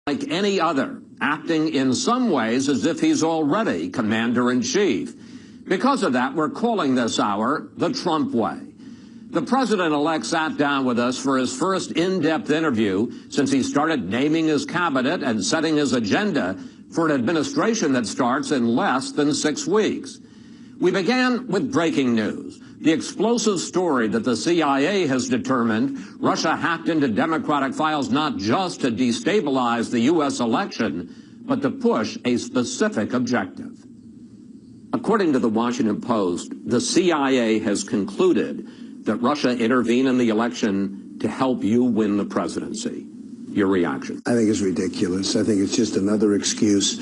like any other, acting in some ways as if he's already commander-in-chief. Because of that, we're calling this hour the Trump way. The president-elect sat down with us for his first in-depth interview since he started naming his cabinet and setting his agenda for an administration that starts in less than 6 weeks. We began with breaking news, the explosive story that the CIA has determined Russia hacked into Democratic files not just to destabilize the U.S. election, but to push a specific objective. According to the Washington Post, the CIA has concluded that Russia intervened in the election to help you win the presidency. Your reaction? I think it's ridiculous. I think it's just another excuse.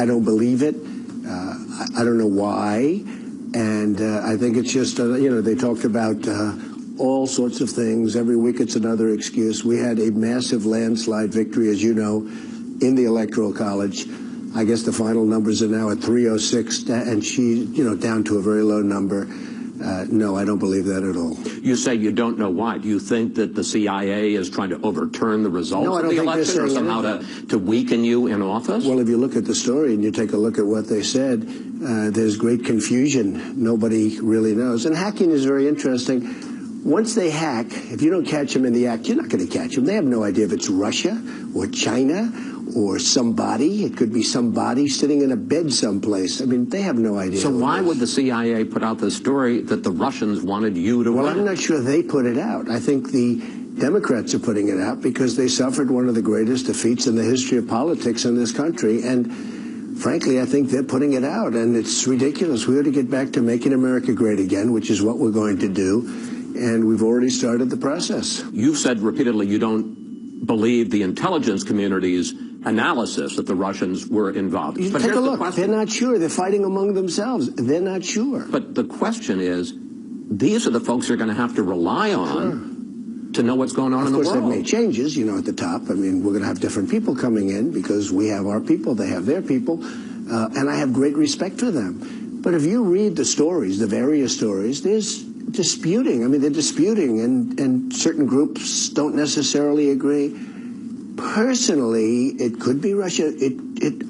I don't believe it. I don't know why. And I think it's just, they talked about all sorts of things. Every week it's another excuse. We had a massive landslide victory, as you know, in the Electoral College. I guess the final numbers are now at 306, and she, down to a very low number. No, I don't believe that at all. You say you don't know why. Do you think that the CIA is trying to overturn the results of the election or somehow to weaken you in office? Well, if you look at the story and you take a look at what they said, there's great confusion. Nobody really knows. And hacking is very interesting. Once they hack, if you don't catch them in the act, you're not going to catch them. They have no idea if it's Russia or China or somebody. It could be somebody sitting in a bed someplace. I mean, they have no idea. So why would the CIA put out the story that the Russians wanted you to win? Well, I'm not sure they put it out. I think the Democrats are putting it out because they suffered one of the greatest defeats in the history of politics in this country. And frankly, I think they're putting it out. And it's ridiculous. We ought to get back to making America great again, which is what we're going to do. And we've already started the process. You've said repeatedly you don't believe the intelligence community's analysis that the Russians were involved. But take a look. They're not sure. They're fighting among themselves. They're not sure. But the question is, these are the folks you're going to have to rely on to know what's going on in the world. Of course, they've made changes, at the top. I mean, we're going to have different people coming in because we have our people, they have their people, and I have great respect for them. But if you read the stories, the various stories, there's disputing. I mean, they're disputing, and certain groups don't necessarily agree. Personally, it could be Russia.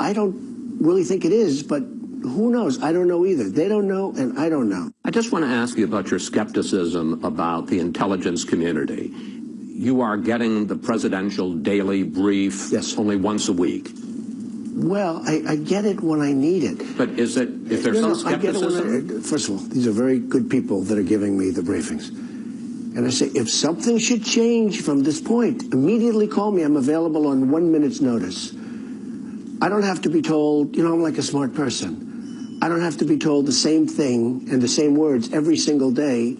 I don't really think it is, but who knows? I don't know either. They don't know, and I don't know. I just want to ask you about your skepticism about the intelligence community. You are getting the presidential daily brief only once a week. Well, I get it when I need it. But is there some skepticism? First of all, these are very good people that are giving me the briefings. And I say, if something should change from this point, immediately call me. I'm available on 1 minute's notice. I don't have to be told, I'm like a smart person. I don't have to be told the same thing and the same words every single day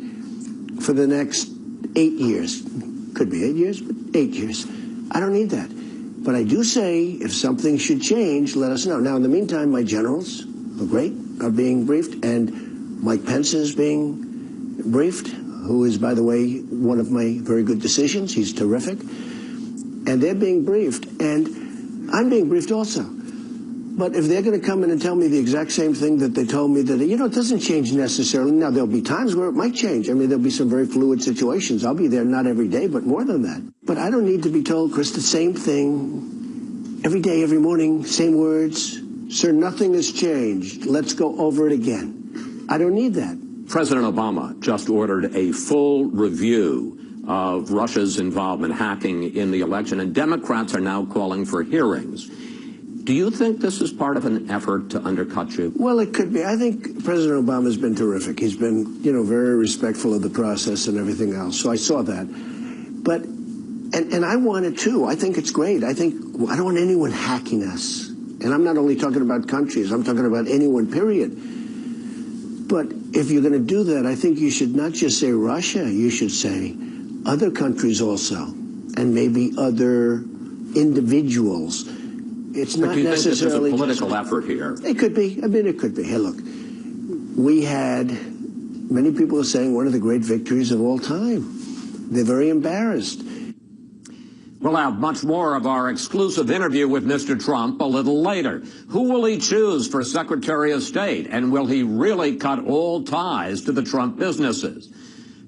for the next 8 years. Could be 8 years, but 8 years. I don't need that. But I do say, if something should change, let us know. Now, in the meantime, my generals are being briefed, and Mike Pence is being briefed, who is, by the way, one of my very good decisions. He's terrific. And they're being briefed, and I'm being briefed also. But if they're going to come in and tell me the exact same thing that they told me that, it doesn't change necessarily. Now, there'll be times where it might change. I mean, there'll be some very fluid situations. I'll be there not every day, but more than that. But I don't need to be told, Chris, the same thing every day, every morning, same words. Sir, nothing has changed. Let's go over it again. I don't need that. President Obama just ordered a full review of Russia's involvement, hacking in the election, and Democrats are now calling for hearings. Do you think this is part of an effort to undercut you? Well, it could be. I think President Obama's been terrific. He's been, very respectful of the process and everything else. So I saw that. But, and I want it too. I think it's great. I don't want anyone hacking us. And I'm not only talking about countries. I'm talking about anyone, period. But if you're going to do that, I think you should not just say Russia. You should say other countries also, and maybe other individuals. It's not necessarily. But do you think this is a political effort here? It could be. I mean, it could be. Hey, look, we had many people are saying one of the great victories of all time. They're very embarrassed. We'll have much more of our exclusive interview with Mr. Trump a little later. Who will he choose for Secretary of State? And will he really cut all ties to the Trump businesses?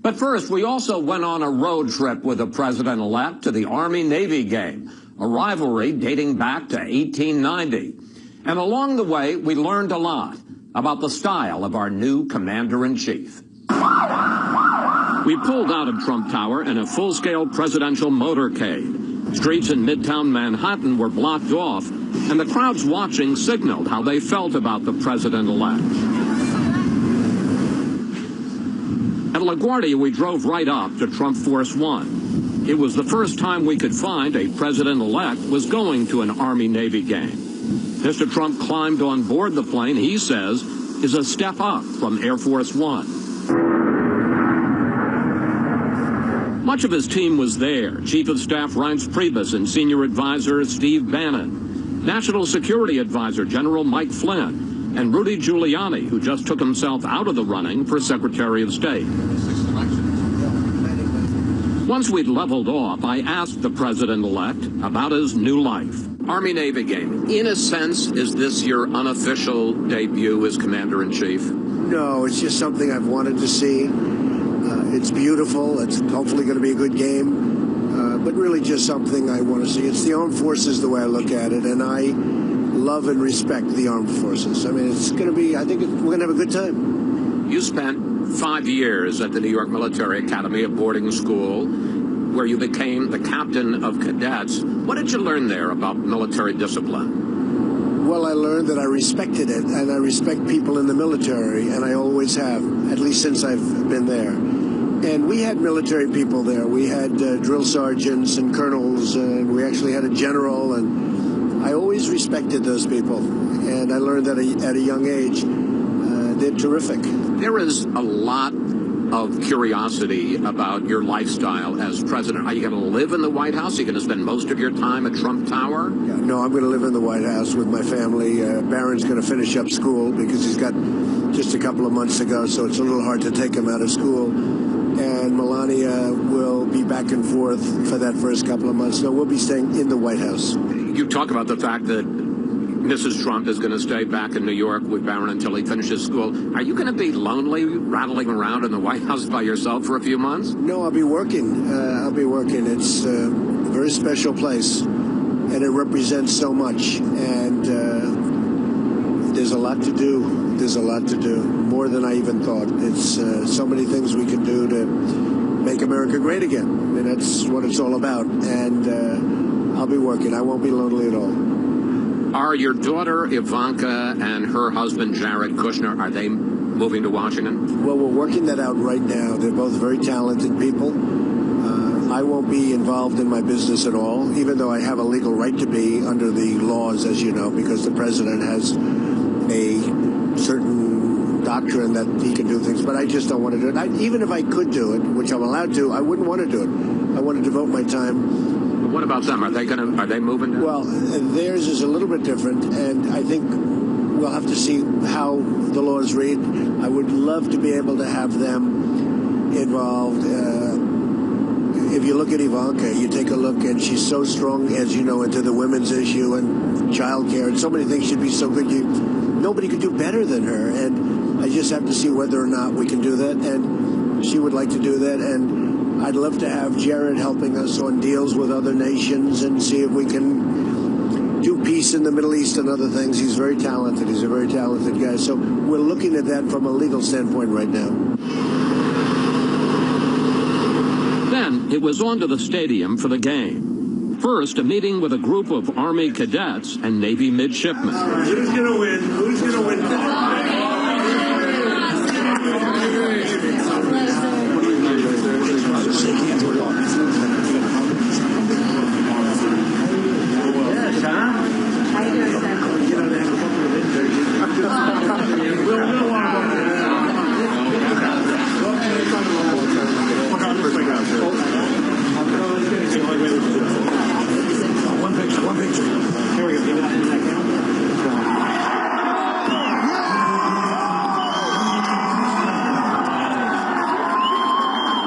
But first, we also went on a road trip with the president-elect to the Army-Navy game, a rivalry dating back to 1890. And along the way, we learned a lot about the style of our new commander-in-chief. We pulled out of Trump Tower in a full-scale presidential motorcade. Streets in Midtown Manhattan were blocked off, and the crowds watching signaled how they felt about the president-elect. At LaGuardia, we drove right up to Trump Force One. It was the first time we could find a president-elect was going to an Army-Navy game. Mr. Trump climbed on board the plane he says is a step up from Air Force One. Much of his team was there. Chief of Staff Reince Priebus and Senior Advisor Steve Bannon, National Security Advisor General Mike Flynn, and Rudy Giuliani, who just took himself out of the running for Secretary of State. Once we'd leveled off, I asked the president-elect about his new life. Army-Navy game. In a sense, is this your unofficial debut as commander-in-chief? No, it's just something I've wanted to see. It's beautiful. It's hopefully going to be a good game, but really just something I want to see. It's the armed forces the way I look at it, and I love and respect the armed forces. I mean, it's going to be, I think we're going to have a good time. You spent 5 years at the New York Military Academy, a boarding school, where you became the captain of cadets. What did you learn there about military discipline? Well, I learned that I respected it, and I respect people in the military, and I always have, at least since I've been there. And we had military people there. We had drill sergeants and colonels, and we actually had a general, and I always respected those people. And I learned that at a young age, they're terrific. There is a lot of curiosity about your lifestyle as president. Are you going to live in the White House? Are you going to spend most of your time at Trump Tower? Yeah, no, I'm going to live in the White House with my family. Barron's going to finish up school because he's got just a couple of months to go, so it's a little hard to take him out of school. And Melania will be back and forth for that first couple of months. So we'll be staying in the White House. You talk about the fact that Mrs. Trump is going to stay back in New York with Barron until he finishes school. Are you going to be lonely rattling around in the White House by yourself for a few months? No, I'll be working. It's a very special place, and it represents so much. And there's a lot to do. There's a lot to do, more than I even thought. It's so many things we can do to make America great again. I mean, that's what it's all about. And I'll be working. I won't be lonely at all. Are your daughter Ivanka and her husband Jared Kushner, are they moving to Washington? Well, we're working that out right now. They're both very talented people. I won't be involved in my business at all, even though I have a legal right to be under the laws, as you know, because the president has a certain doctrine that he can do things, but I just don't want to do it. Even if I could do it, which I'm allowed to, I wouldn't want to do it. I want to devote my time. But what about them? Are they moving? Well, theirs is a little bit different, and I think we'll have to see how the laws read. I would love to be able to have them involved. If you look at Ivanka, you take a look, and she's so strong, as you know, into the women's issue and child care, and so many things should be so good. Nobody could do better than her, and I just have to see whether or not we can do that, and she would like to do that, and I'd love to have Jared helping us on deals with other nations and see if we can do peace in the Middle East and other things. He's very talented. He's a very talented guy, so we're looking at that from a legal standpoint right now. Then it was on to the stadium for the game. First, a meeting with a group of Army cadets and Navy midshipmen. Who's going to win? Who's going to win? One picture. Here we go.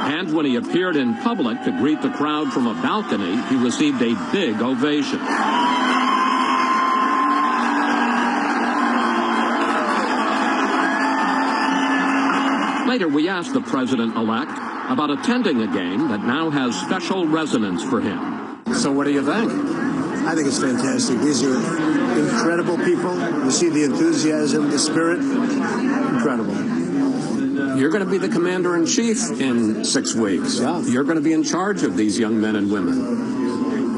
And when he appeared in public to greet the crowd from a balcony, he received a big ovation. Later, we asked the president-elect about attending a game that now has special resonance for him. So what do you think? I think it's fantastic. These are incredible people. You see the enthusiasm, the spirit. Incredible. You're going to be the commander-in-chief in 6 weeks. Yeah. You're going to be in charge of these young men and women.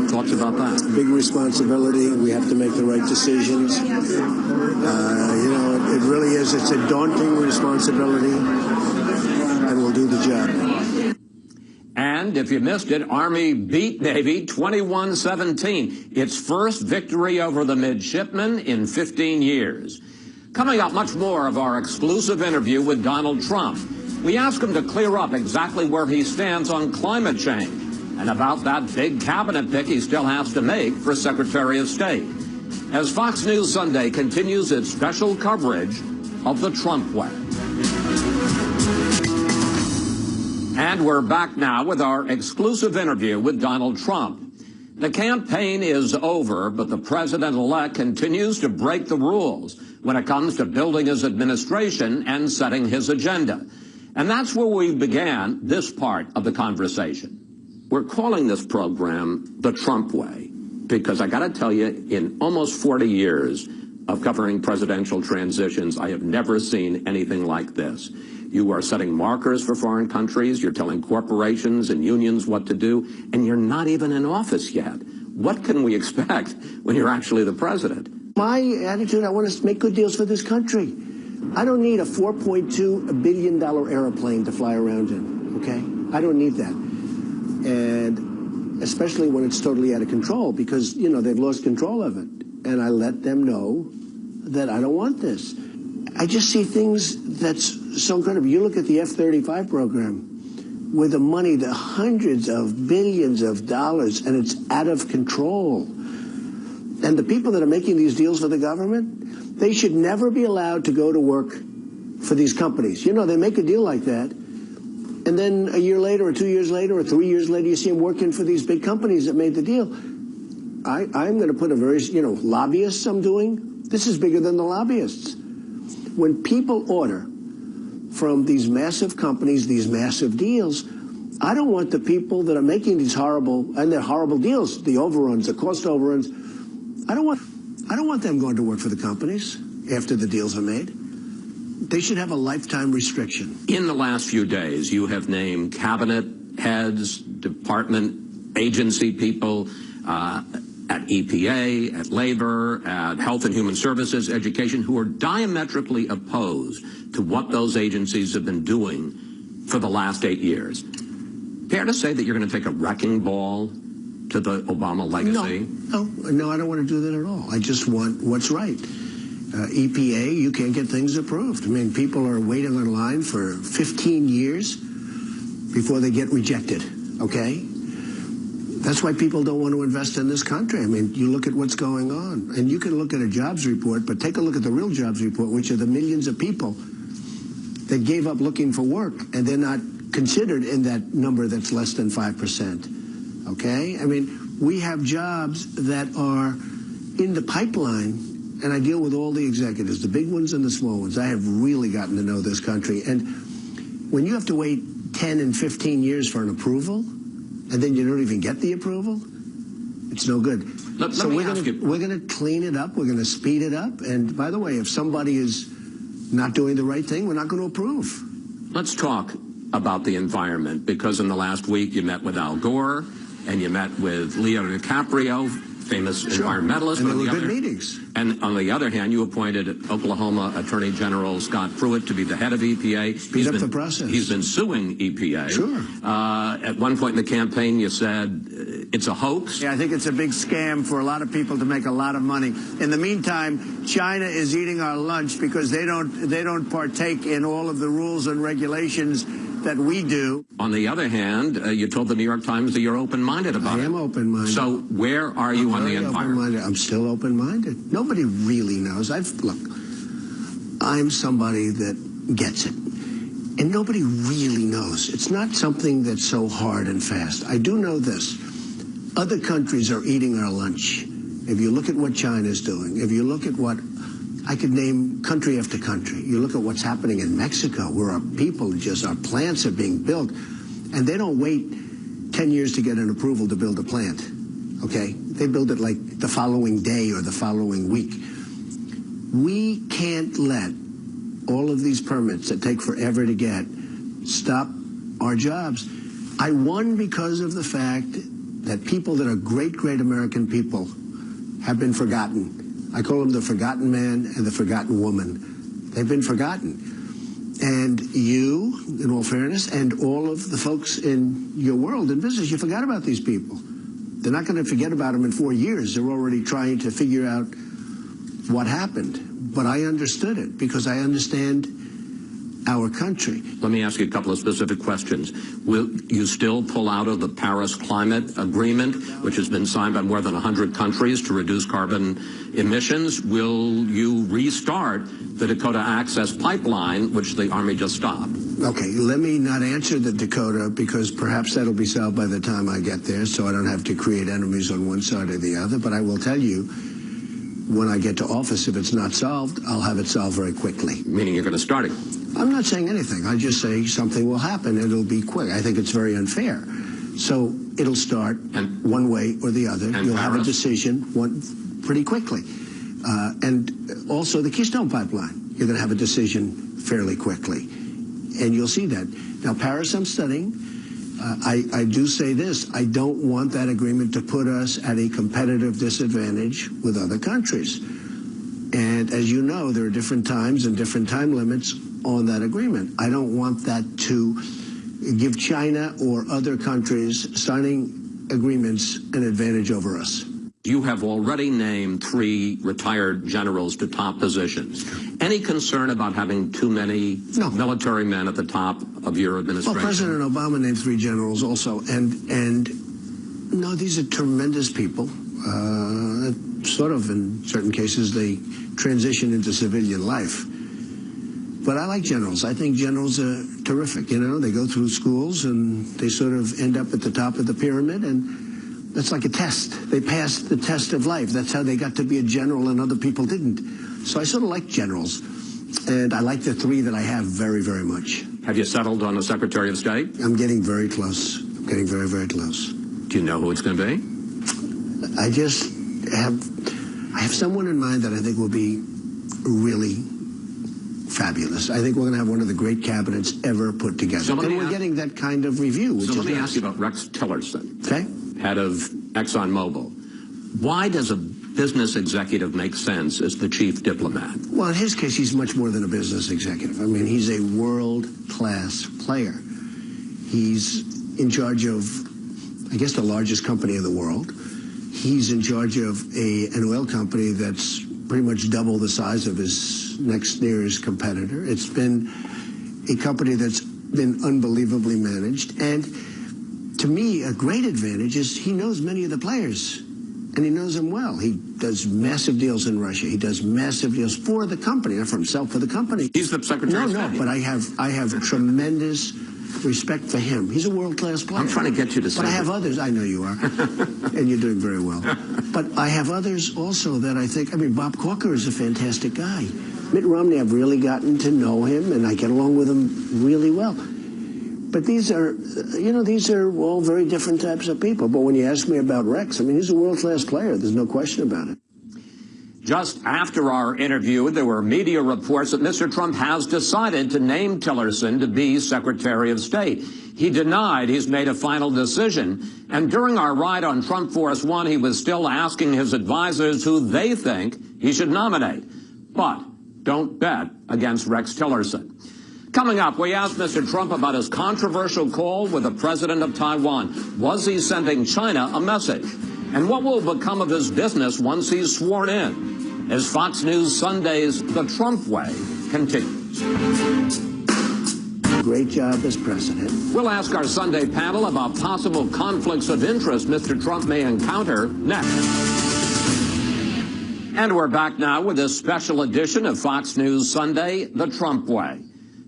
Thoughts about that? Big responsibility. We have to make the right decisions. It really is. It's a daunting responsibility, and we'll do the job. And if you missed it, Army beat Navy 21-17. Its first victory over the midshipmen in 15 years. Coming up, much more of our exclusive interview with Donald Trump. We ask him to clear up exactly where he stands on climate change and about that big cabinet pick he still has to make for Secretary of State. As Fox News Sunday continues its special coverage of the Trump way. And we're back now with our exclusive interview with Donald Trump. The campaign is over, but the president-elect continues to break the rules when it comes to building his administration and setting his agenda. And that's where we began this part of the conversation. We're calling this program the Trump way because I got to tell you, in almost 40 years of covering presidential transitions, I have never seen anything like this. You are setting markers for foreign countries, you're telling corporations and unions what to do, and you're not even in office yet. What can we expect when you're actually the president? My attitude, I want to make good deals for this country. I don't need a $4.2 billion airplane to fly around in, okay? I don't need that. And especially when it's totally out of control because, they've lost control of it. And I let them know that I don't want this. I just see things that's so incredible. You look at the F-35 program with the money, the hundreds of billions of dollars, and it's out of control. And the people that are making these deals for the government, they should never be allowed to go to work for these companies. They make a deal like that, and then a year later or 2 years later or 3 years later, you see them working for these big companies that made the deal. I'm going to put a very, lobbyists I'm doing. This is bigger than the lobbyists. When people order from these massive companies, these massive deals, I don't want the people that are making these horrible, and they're horrible deals, the overruns, the cost overruns, I don't want them going to work for the companies after the deals are made. They should have a lifetime restriction. In the last few days, you have named cabinet heads, department, agency people at EPA, at Labor, at Health and Human Services, Education, who are diametrically opposed to what those agencies have been doing for the last 8 years. Fair to say that you're going to take a wrecking ball to the Obama legacy? No, I don't want to do that at all. I just want what's right. EPA, you can't get things approved. I mean, people are waiting on line for 15 years before they get rejected, okay? That's why people don't want to invest in this country. I mean, you look at what's going on, and you can look at a jobs report, but take a look at the real jobs report, which are the millions of people that gave up looking for work, and they're not considered in that number that's less than 5%, okay? I mean, we have jobs that are in the pipeline, and I deal with all the executives, the big ones and the small ones. I have really gotten to know this country. And when you have to wait 10 and 15 years for an approval, and then you don't even get the approval, it's no good. So we're going to clean it up. We're going to speed it up. And by the way, if somebody is not doing the right thing, we're not going to approve. Let's talk about the environment, because in the last week you met with Al Gore and you met with Leo DiCaprio, famous environmentalist. And they were good meetings. And on the other hand, you appointed Oklahoma Attorney General Scott Pruitt to be the head of EPA. Speed up the process. He's been suing EPA. Sure. At one point in the campaign, you said it's a hoax. Yeah, I think it's a big scam for a lot of people to make a lot of money. In the meantime, China is eating our lunch because they don't partake in all of the rules and regulations that we do. On the other hand, you told the New York Times that you're open-minded about it. I am open-minded. So where are you on the environment? I'm still open-minded. Nobody really knows. Look, I'm somebody that gets it. And nobody really knows. It's not something that's so hard and fast. I do know this. Other countries are eating our lunch. If you look at what China's doing, if you look at what I could name country after country. You look at what's happening in Mexico, where our plants are being built, and they don't wait 10 years to get an approval to build a plant, okay? They build it like the following day or the following week. We can't let all of these permits that take forever to get stop our jobs. I won because of the fact that people that are great, great American people have been forgotten. I call them the forgotten man and the forgotten woman. They've been forgotten. And you, in all fairness, and all of the folks in your world in business, you forgot about these people. They're not going to forget about them in 4 years. They're already trying to figure out what happened. But I understood it because I understand our country. Let me ask you a couple of specific questions. Will you still pull out of the Paris Climate Agreement, which has been signed by more than 100 countries to reduce carbon emissions? Will you restart the Dakota Access Pipeline, which the Army just stopped? Okay, let me not answer the Dakota because perhaps that'll be solved by the time I get there, so I don't have to create enemies on one side or the other. But I will tell you, when I get to office, if it's not solved, I'll have it solved very quickly. Meaning you're going to start it? I'm not saying anything. I just say something will happen and it'll be quick. I think it's very unfair. So it'll start one way or the other. You'll have a decision pretty quickly. And also the Keystone Pipeline, you're going to have a decision fairly quickly. And you'll see that. Now, Paris, I'm studying. I do say this. I don't want that agreement to put us at a competitive disadvantage with other countries. And as you know, there are different times and different time limits on that agreement. I don't want that to give China or other countries signing agreements an advantage over us. You have already named 3 retired generals to top positions. Any concern about having too many military men at the top of your administration? Well, President Obama named 3 generals also, and no, these are tremendous people. Sort of, in certain cases, they transition into civilian life. But I like generals. I think generals are terrific. You know, they go through schools and they sort of end up at the top of the pyramid, and that's like a test. They passed the test of life. That's how they got to be a general and other people didn't. So I sort of like generals. And I like the 3 that I have very, very much. Have you settled on a Secretary of State? I'm getting very close. I'm getting very, very close. Do you know who it's going to be? I just have someone in mind that I think will be really fabulous. I think we're going to have one of the great cabinets ever put together. And we're getting that kind of review. So let me ask you about Rex Tillerson, okay, head of ExxonMobil. Why does a business executive make sense as the chief diplomat? Well, in his case, he's much more than a business executive. I mean, he's a world-class player. He's in charge of, I guess, the largest company in the world. He's in charge of an oil company that's pretty much double the size of his next nearest competitor. It's been a company that's been unbelievably managed. And to me, a great advantage is he knows many of the players, and he knows them well. He does massive deals in Russia. He does massive deals for the company, not for himself, for the company. He's the Secretary of State. No, but I have tremendous respect for him. He's a world-class player. I'm trying to get you to say But I have others. I know you are. And you're doing very well. But I have others also that I think, I mean, Bob Corker is a fantastic guy. Mitt Romney, I've really gotten to know him, and I get along with him really well. But these are, you know, these are all very different types of people. But when you ask me about Rex, I mean, he's a world-class player. There's no question about it. Just after our interview, there were media reports that Mr. Trump has decided to name Tillerson to be Secretary of State. He denied he's made a final decision. And during our ride on Trump Force One, he was still asking his advisors who they think he should nominate. But don't bet against Rex Tillerson. Coming up, we asked Mr. Trump about his controversial call with the president of Taiwan. Was he sending China a message? And what will become of his business once he's sworn in? As Fox News Sunday's The Trump Way continues. Great job as president. We'll ask our Sunday panel about possible conflicts of interest Mr. Trump may encounter next. And we're back now with this special edition of Fox News Sunday, The Trump Way.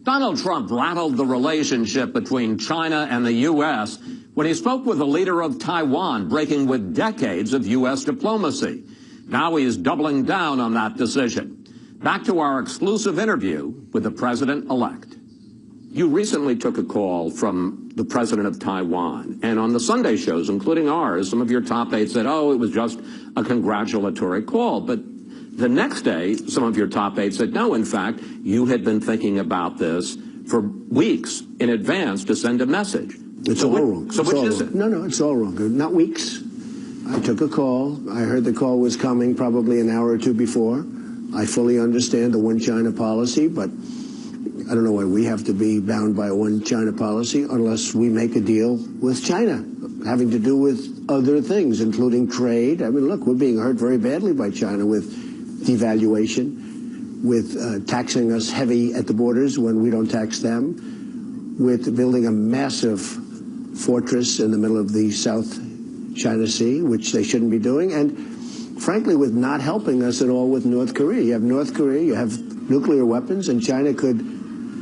Donald Trump rattled the relationship between China and the U.S. when he spoke with the leader of Taiwan, breaking with decades of U.S. diplomacy. Now he is doubling down on that decision. Back to our exclusive interview with the president-elect. You recently took a call from the president of Taiwan. And on the Sunday shows, including ours, some of your top aides said, oh, it was just a congratulatory call. But the next day, some of your top aides said, no, in fact, you had been thinking about this for weeks in advance to send a message. It's all wrong. So which is it? No, it's all wrong. Not weeks. I took a call. I heard the call was coming probably an hour or two before. I fully understand the one China policy, but I don't know why we have to be bound by a one China policy unless we make a deal with China, having to do with other things, including trade. I mean, look, we're being hurt very badly by China with devaluation, with taxing us heavy at the borders when we don't tax them, with building a massive fortress in the middle of the South China Sea, which they shouldn't be doing, and frankly, with not helping us at all with North Korea. You have North Korea, you have nuclear weapons, and China could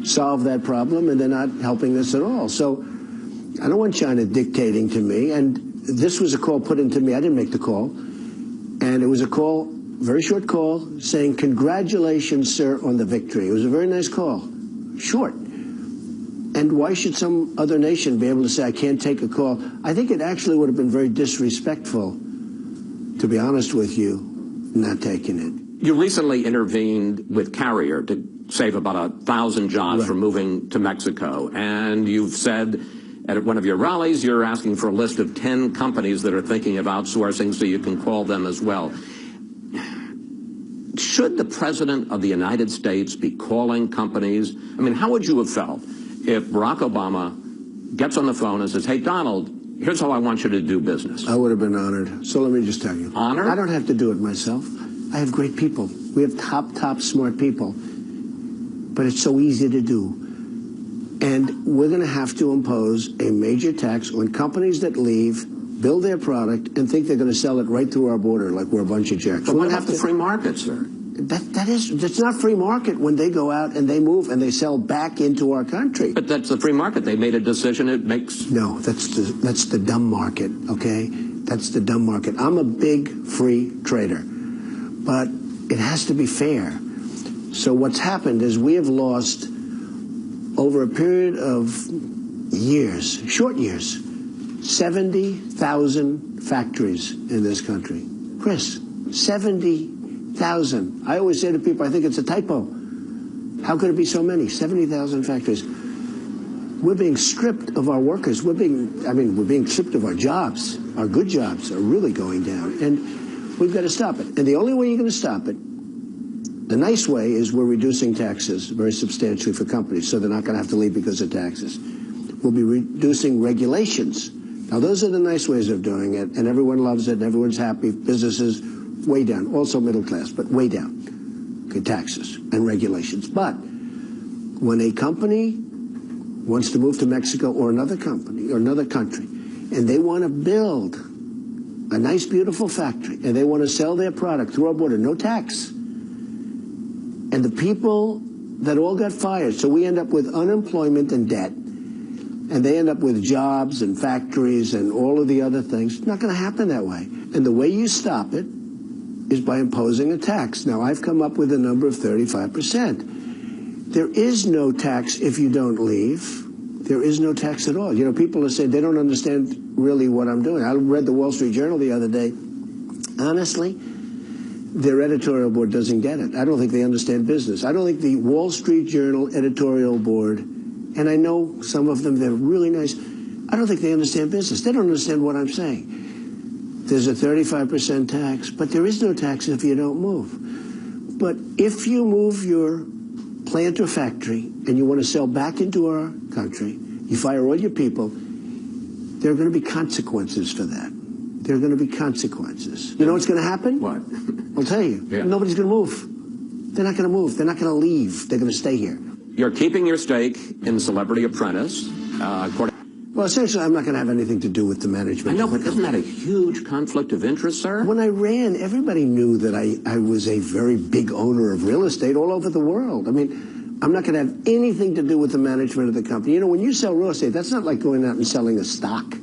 solve that problem, and they're not helping us at all. So I don't want China dictating to me, and this was a call put into me. I didn't make the call, and it was a call, very short call, saying, congratulations, sir, on the victory. It was a very nice call, short. And why should some other nation be able to say, I can't take a call? I think it actually would have been very disrespectful, to be honest with you, not taking it. You recently intervened with Carrier to save about 1,000 jobs from moving to Mexico. And you've said at one of your rallies, you're asking for a list of 10 companies that are thinking of outsourcing so you can call them as well. Should the President of the United States be calling companies? I mean, how would you have felt if Barack Obama gets on the phone and says, hey, Donald, here's how I want you to do business? I would have been honored. So let me just tell you. Honored? I don't have to do it myself. I have great people. We have top smart people. But it's so easy to do. And we're going to have to impose a major tax on companies that leave, build their product, and think they're going to sell it right through our border like we're a bunch of jerks. But what about the free market, sir? That's not free market when they go out and they move and they sell back into our country. But that's the free market. They made a decision. It makes... No, that's the dumb market, okay? That's the dumb market. I'm a big free trader, but it has to be fair. So what's happened is we have lost, over a period of years, short years, 70,000 factories in this country. Chris, 70,000. I always say to people, I think it's a typo. How could it be so many? 70,000 factories. We're being stripped of our workers. We're being stripped of our jobs. Our good jobs are really going down. And we've got to stop it. And the only way you're going to stop it, the nice way, is we're reducing taxes very substantially for companies, so they're not going to have to leave because of taxes. We'll be reducing regulations. Now, those are the nice ways of doing it, and everyone loves it, and everyone's happy. Businesses, way down. Also middle class, but way down. Okay, taxes and regulations. But when a company wants to move to Mexico or another company or another country, and they want to build a nice, beautiful factory, and they want to sell their product through our border, no tax. And the people that all got fired, so we end up with unemployment and debt, and they end up with jobs and factories and all of the other things. It's not going to happen that way. And the way you stop it is by imposing a tax. Now, I've come up with a number of 35%. There is no tax if you don't leave. There is no tax at all. You know, people are saying they don't understand really what I'm doing. I read the Wall Street Journal the other day. Honestly, their editorial board doesn't get it. I don't think they understand business. I don't think the Wall Street Journal editorial board, and I know some of them, they're really nice, I don't think they understand business. They don't understand what I'm saying. There's a 35% tax, but there is no tax if you don't move. But if you move your plant or factory and you want to sell back into our country, you fire all your people, there are going to be consequences for that. There are going to be consequences. You know what's going to happen? What? I'll tell you. Yeah. Nobody's going to move. They're not going to move. They're not going to leave. They're going to stay here. You're keeping your stake in Celebrity Apprentice. Well, essentially, I'm not going to have anything to do with the management. I know, but isn't that a huge conflict of interest, sir? When I ran, everybody knew that I was a very big owner of real estate all over the world. I mean, I'm not going to have anything to do with the management of the company. You know, when you sell real estate, that's not like going out and selling a stock.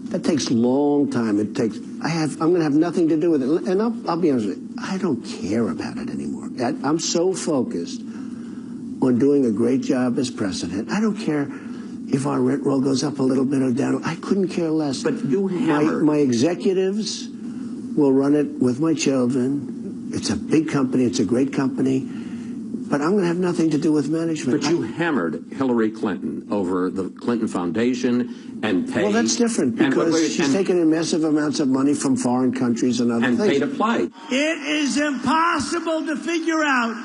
That takes a long time. I'm going to have nothing to do with it. And I'll be honest with you, I don't care about it anymore. I'm so focused on doing a great job as president. I don't care if our rent roll goes up a little bit or down. I couldn't care less. But you hammered. My executives will run it with my children. It's a big company. It's a great company. But I'm going to have nothing to do with management. But you hammered Hillary Clinton over the Clinton Foundation and paid. Well, that's different because she's taken in massive amounts of money from foreign countries and other things. And paid a play. It is impossible to figure out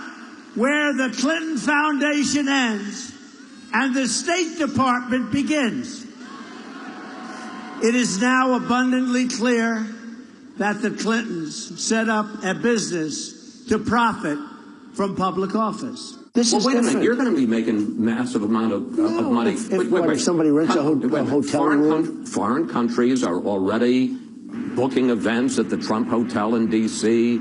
where the Clinton Foundation ends and the State Department begins. It is now abundantly clear that the Clintons set up a business to profit from public office. This is wait a different. minute. You're going to be making massive amount of money. If somebody rents a hotel room? Foreign countries are already booking events at the Trump Hotel in D.C.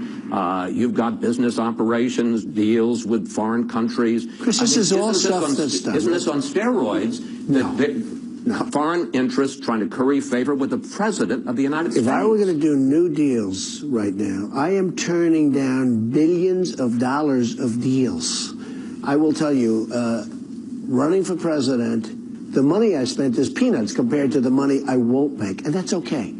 You've got business operations, deals with foreign countries. Chris, this is all stuff that's done. Isn't this on steroids? No. Foreign interests trying to curry favor with the President of the United States. If I were going to do new deals right now, I am turning down billions of dollars of deals. I will tell you, running for president, the money I spent is peanuts compared to the money I won't make. And that's okay,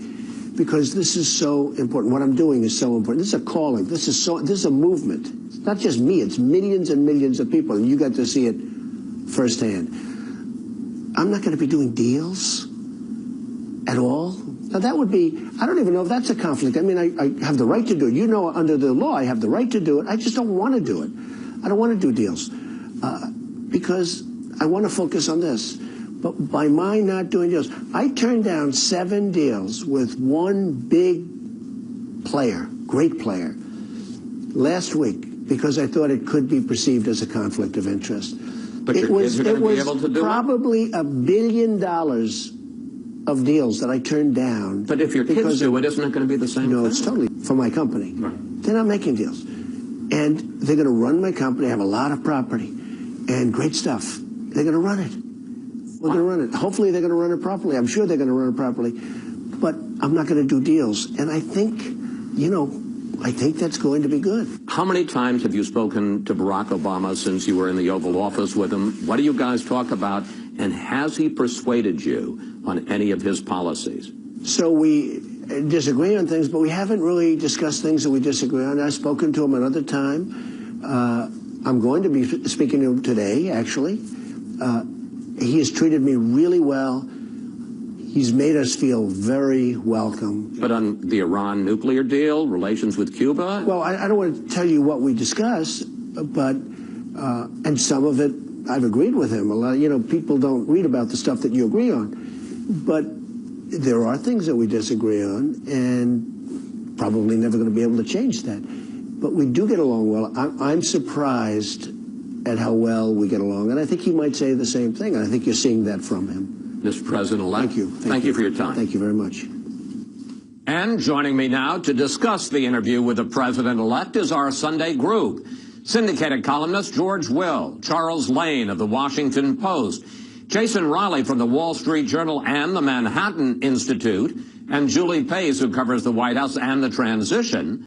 because this is so important. What I'm doing is so important. This is a calling. This is a movement. It's not just me. It's millions and millions of people, and you got to see it firsthand. I'm not going to be doing deals at all. Now, that would be, I don't even know if that's a conflict. I mean, I have the right to do it. You know, under the law, I have the right to do it. I just don't want to do it. I don't want to do deals because I want to focus on this. But by my not doing deals, I turned down 7 deals with one big player, great player, last week because I thought it could be perceived as a conflict of interest. But your kids are going to be able to do probably $1 billion of deals that I turned down. But if your kids do it, isn't it going to be the same thing? No, it's totally for my company. Right. They're not making deals. And they're going to run my company, have a lot of property and great stuff. They're going to run it. We're going to run it. Hopefully they're going to run it properly. I'm sure they're going to run it properly. But I'm not going to do deals. And I think, I think that's going to be good. How many times have you spoken to Barack Obama since you were in the Oval Office with him? What do you guys talk about? And has he persuaded you on any of his policies? So we disagree on things, but we haven't really discussed things that we disagree on. I've spoken to him another time. I'm going to be speaking to him today, actually. He has treated me really well. He's made us feel very welcome. But on the Iran nuclear deal, relations with Cuba? Well, I don't want to tell you what we discussed, but, and some of it I've agreed with him. A lot, people don't read about the stuff that you agree on. But there are things that we disagree on, and probably never going to be able to change that. But we do get along well. I'm surprised at how well we get along, and I think he might say the same thing, and I think you're seeing that from him. Mr. President-elect, thank you. Thank you for your time. Thank you very much. And joining me now to discuss the interview with the President-elect is our Sunday group. Syndicated columnist George Will, Charles Lane of the Washington Post, Jason Riley from the Wall Street Journal and the Manhattan Institute, and Julie Pace, who covers the White House and the transition.